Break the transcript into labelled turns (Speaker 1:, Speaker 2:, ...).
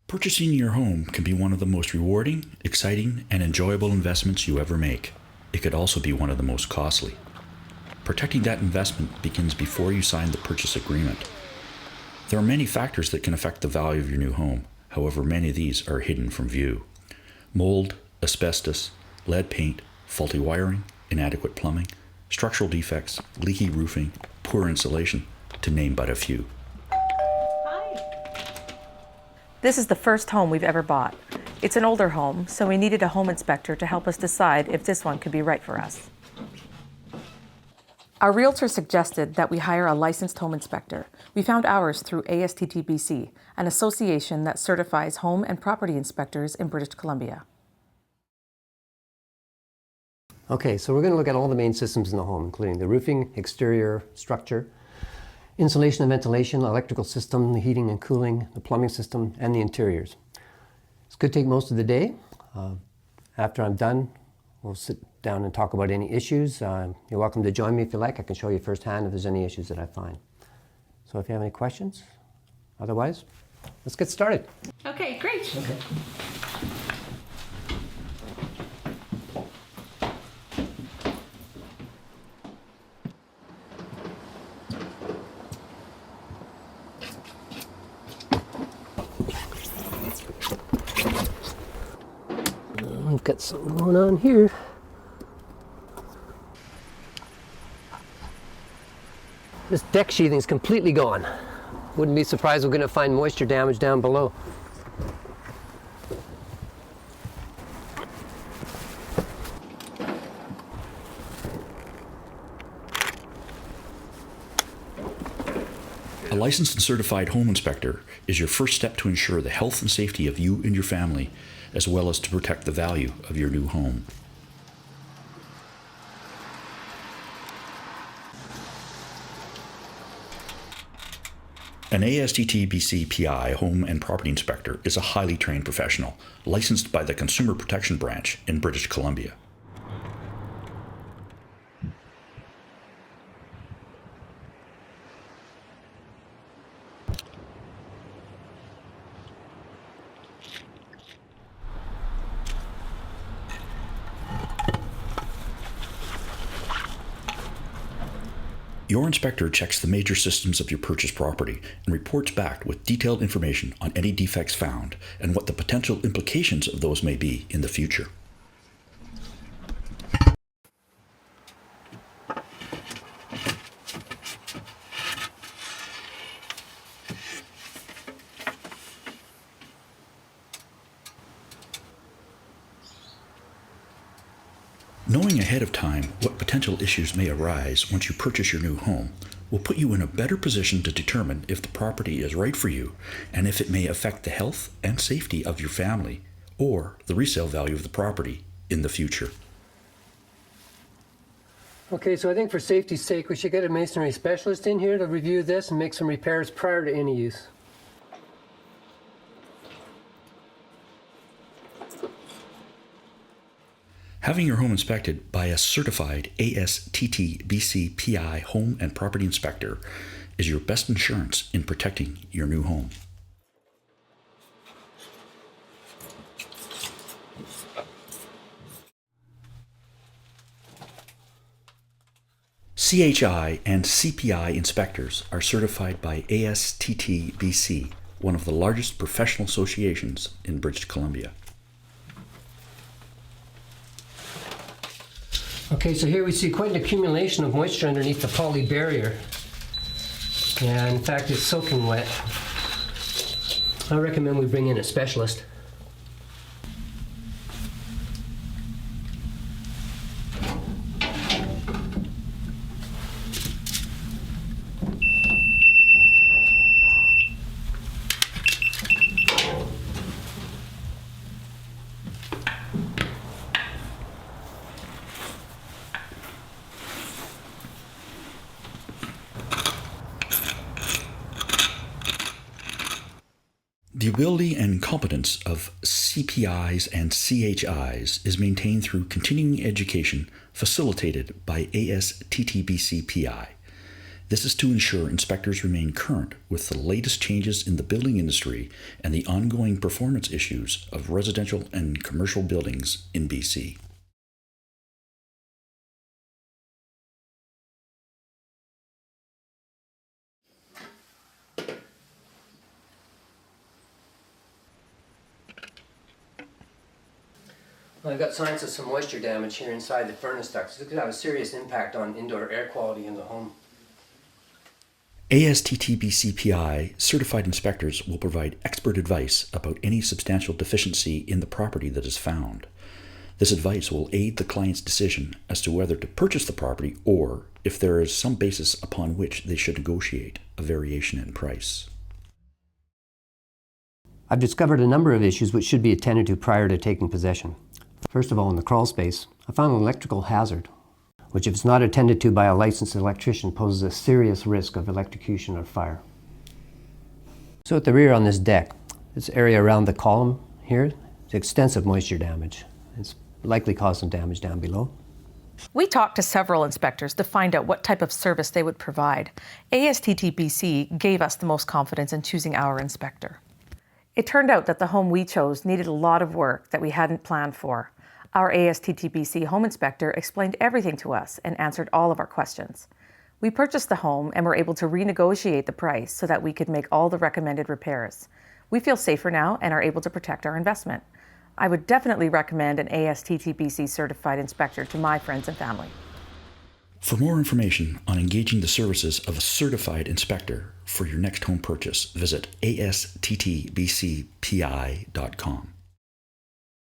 Speaker 1: Purchasing your home can be one of the most rewarding, exciting, and enjoyable investments you ever make. It could also be one of the most costly. Protecting that investment begins before you sign the purchase agreement. There are many factors that can affect the value of your new home. However, many of these are hidden from view. Mold, asbestos, lead paint, faulty wiring, inadequate plumbing, structural defects, leaky roofing, poor insulation, to name but a few.
Speaker 2: This is the first home we've ever bought. It's an older home, so we needed a home inspector to help us decide if this one could be right for us. Our realtor suggested that we hire a licensed home inspector. We found ours through ASTTBC, an association that certifies home and property inspectors in British Columbia.
Speaker 3: Okay, so we're going to look at all the main systems in the home, including the roofing, exterior structure, insulation and ventilation, electrical system, the heating and cooling, the plumbing system, and the interiors. This could take most of the day. After I'm done, we'll sit down and talk about any issues. You're welcome to join me if you like. I can show you firsthand if there's any issues that I find. So if you have any questions, otherwise, let's get started.
Speaker 2: Okay, great.
Speaker 3: Okay. We've got something going on here. This deck sheathing is completely gone. Wouldn't be surprised we're going to find moisture damage down below.
Speaker 1: A licensed and certified home inspector is your first step to ensure the health and safety of you and your family, as well as to protect the value of your new home. An ASTTBC PI home and property inspector is a highly trained professional, licensed by the Consumer Protection Branch in British Columbia. Your inspector checks the major systems of your purchased property and reports back with detailed information on any defects found and what the potential implications of those may be in the future. Knowing ahead of time what potential issues may arise once you purchase your new home will put you in a better position to determine if the property is right for you and if it may affect the health and safety of your family or the resale value of the property in the future.
Speaker 3: Okay, so I think for safety's sake, we should get a masonry specialist in here to review this and make some repairs prior to any use.
Speaker 1: Having your home inspected by a certified ASTTBC PI home and property inspector is your best insurance in protecting your new home. CHI and CPI inspectors are certified by ASTTBC, one of the largest professional associations in British Columbia.
Speaker 3: Okay, so here we see quite an accumulation of moisture underneath the poly barrier. And in fact, it's soaking wet. I recommend we bring in a specialist.
Speaker 1: The ability and competence of CPIs and CHIs is maintained through continuing education facilitated by ASTTBC PI. This is to ensure inspectors remain current with the latest changes in the building industry and the ongoing performance issues of residential and commercial buildings in BC.
Speaker 3: Well, I've got signs of some moisture damage here inside the furnace ducts. It could have a serious impact on indoor air quality in the home.
Speaker 1: ASTTBC PI certified inspectors will provide expert advice about any substantial deficiency in the property that is found. This advice will aid the client's decision as to whether to purchase the property or if there is some basis upon which they should negotiate a variation in price.
Speaker 3: I've discovered a number of issues which should be attended to prior to taking possession. First of all, in the crawl space, I found an electrical hazard, which if it's not attended to by a licensed electrician poses a serious risk of electrocution or fire. So at the rear on this deck, this area around the column here, it's extensive moisture damage. It's likely caused some damage down below.
Speaker 2: We talked to several inspectors to find out what type of service they would provide. ASTTBC gave us the most confidence in choosing our inspector. It turned out that the home we chose needed a lot of work that we hadn't planned for. Our ASTTBC home inspector explained everything to us and answered all of our questions. We purchased the home and were able to renegotiate the price so that we could make all the recommended repairs. We feel safer now and are able to protect our investment. I would definitely recommend an ASTTBC certified inspector to my friends and family.
Speaker 1: For more information on engaging the services of a certified inspector for your next home purchase, visit asttbcpi.com.